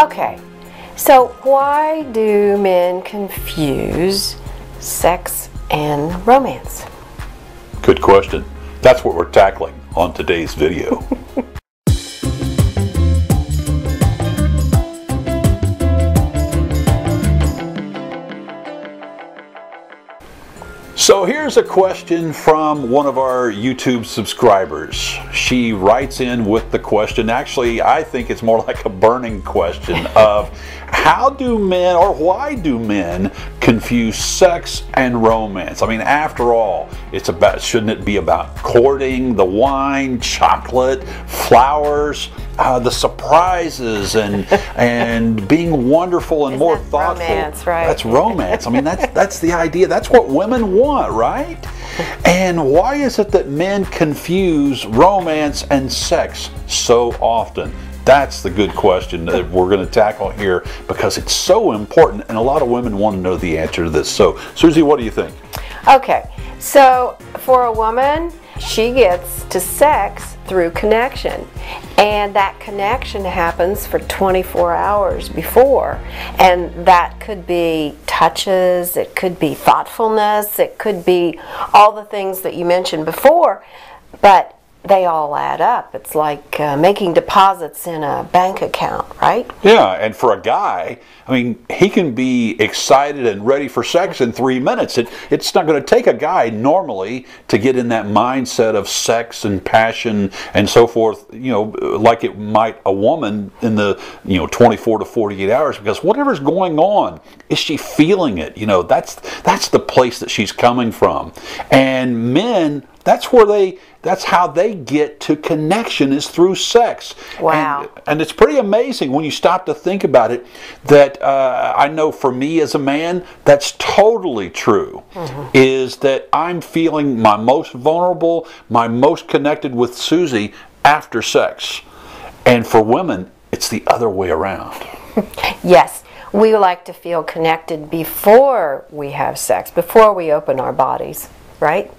Okay, so why do men confuse sex and romance? Good question. That's what we're tackling on today's video. So here's a question from one of our YouTube subscribers. She writes in with the question, actually I think it's more like a burning question of how do men, or why do men confuse sex and romance? I mean, after all, it's about, shouldn't it be about courting, the wine, chocolate, flowers, the surprises, and being wonderful and more thoughtful. Romance, right? That's romance. I mean, that's the idea. That's what women want, right? And why is it that men confuse romance and sex so often? That's the good question that we're going to tackle here, because it's so important and a lot of women want to know the answer to this. So, Susie, what do you think? Okay, so for a woman, she gets to sex through connection, and that connection happens for 24 hours before, and that could be touches, it could be thoughtfulness, it could be all the things that you mentioned before, but they all add up. It's like making deposits in a bank account, right? Yeah, and for a guy, I mean, he can be excited and ready for sex in 3 minutes. It's not going to take a guy normally to get in that mindset of sex and passion and so forth, you know, like it might a woman in the, 24 to 48 hours, because whatever's going on, is she feeling it? You know, that's the place that she's coming from. And men, that's how they get to connection, is through sex. Wow. And it's pretty amazing when you stop to think about it, that I know for me as a man, that's totally true, is that I'm feeling my most vulnerable, my most connected with Susie after sex. And for women, it's the other way around. Yes, we like to feel connected before we have sex, before we open our bodies, right?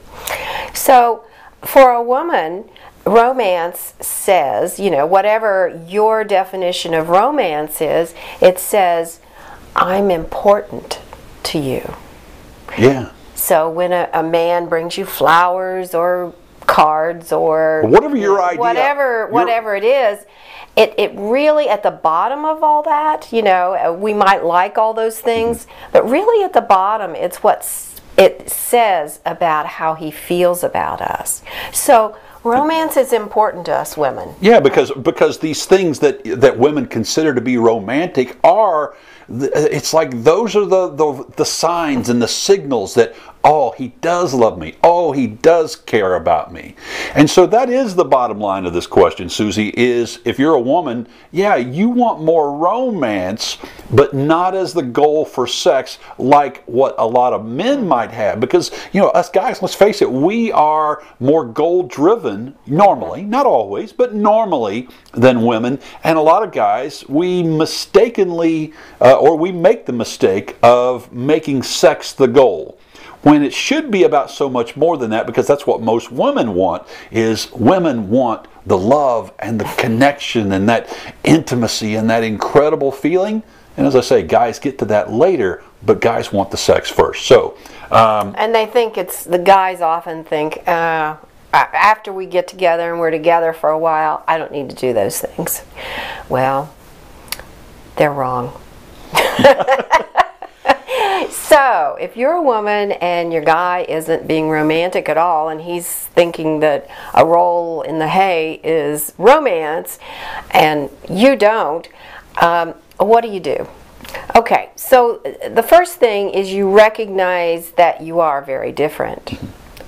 So for a woman, romance says, whatever your definition of romance is, it says, I'm important to you. Yeah. So when a man brings you flowers or cards or whatever your idea, whatever it is, it really, at the bottom of all that, we might like all those things, but really at the bottom, it's what's it says about how he feels about us. So romance is important to us women. Yeah, because these things that women consider to be romantic are, it's like those are the signs and the signals that, oh, he does love me. Oh, he does care about me. And so that is the bottom line of this question, Susie, is if you're a woman, yeah, you want more romance, but not as the goal for sex like what a lot of men might have. Because, us guys, let's face it, we are more goal-driven normally, not always, but normally than women. And a lot of guys, we mistakenly, or we make the mistake of making sex the goal, when it should be about so much more than that, because that's what most women want, is women want the love and the connection and that intimacy and that incredible feeling. And as I say, guys get to that later, but guys want the sex first. So, and they think the guys often think, after we get together and we're together for a while, I don't need to do those things. Well, they're wrong. So, if you're a woman and your guy isn't being romantic at all, and he's thinking that a roll in the hay is romance, and you don't, what do you do? Okay, so the first thing is you recognize that you are very different,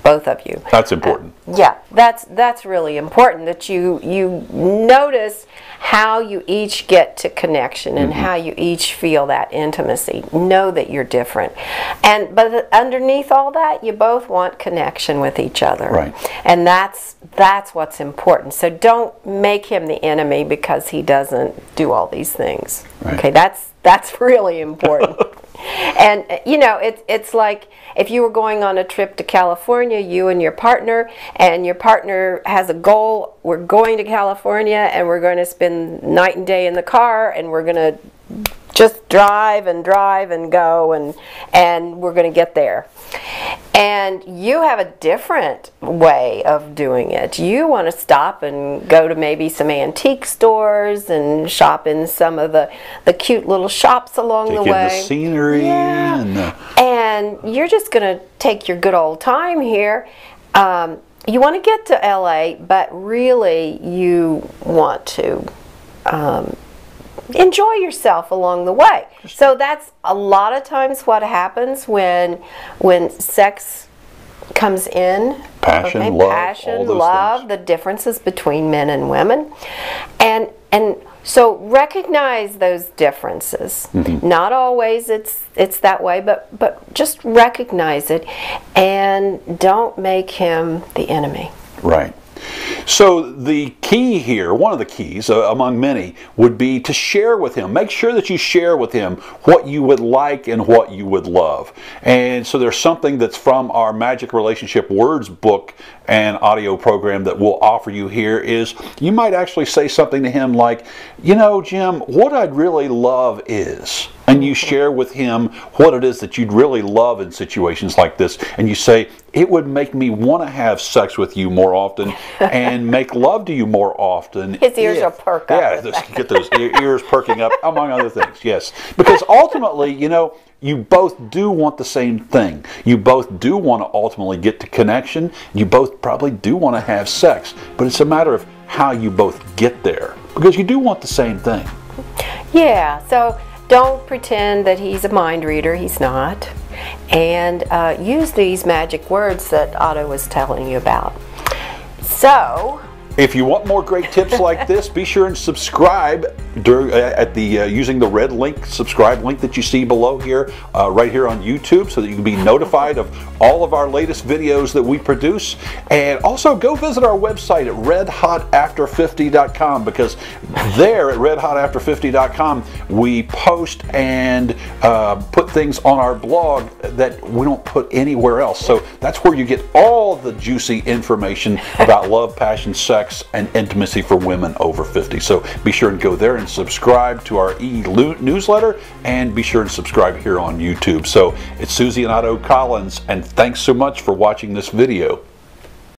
both of you. That's important. Yeah, that's really important, that you notice how you each get to connection and how you each feel that intimacy. Know that you're different. But underneath all that, you both want connection with each other. Right. And that's what's important. So don't make him the enemy because he doesn't do all these things. Right. Okay, that's really important. And you know, it's like if you were going on a trip to California, you and your partner has a goal. We're going to California, and we're going to spend night and day in the car, and we're going to just drive and go, and we're going to get there. And you have a different way of doing it. You want to stop and go to maybe some antique stores and shop in some of the cute little shops along the way. Take in the scenery. Yeah. And you're just going to take your good old time here. You want to get to LA, but really you want to enjoy yourself along the way. So that's a lot of times what happens when sex comes in. Passion, okay? love, passion, all those love, things. the differences between men and women, and so recognize those differences. Not always it's that way, but just recognize it, and don't make him the enemy. Right. So the key here, one of the keys among many, would be to share with him. Make sure that you share with him what you would like and what you would love. And so there's something that's from our Magic Relationship Words book and audio program that we'll offer you here is you might actually say something to him like, you know, Jim, what I'd really love is... And you share with him what it is that you'd really love in situations like this. And you say, it would make me want to have sex with you more often and make love to you more often. His ears will perk up. Yeah, get those ears perking up, among other things, yes. Because ultimately, you know, you both do want the same thing. You both do want to ultimately get to connection. You both probably do want to have sex. But it's a matter of how you both get there. Because you do want the same thing. Yeah, so... don't pretend that he's a mind reader. He's not. And use these magic words that Otto was telling you about. So... if you want more great tips like this, be sure and subscribe using the red link, subscribe link that you see below here, right here on YouTube, so that you can be notified of all of our latest videos that we produce. And also go visit our website at redhotafter50.com, because there at redhotafter50.com we post and put things on our blog that we don't put anywhere else. So that's where you get all the juicy information about love, passion, sex, and intimacy for women over 50. So be sure and go there and subscribe to our e-newsletter, and be sure and subscribe here on YouTube. So it's Susie and Otto Collins, and thanks so much for watching this video.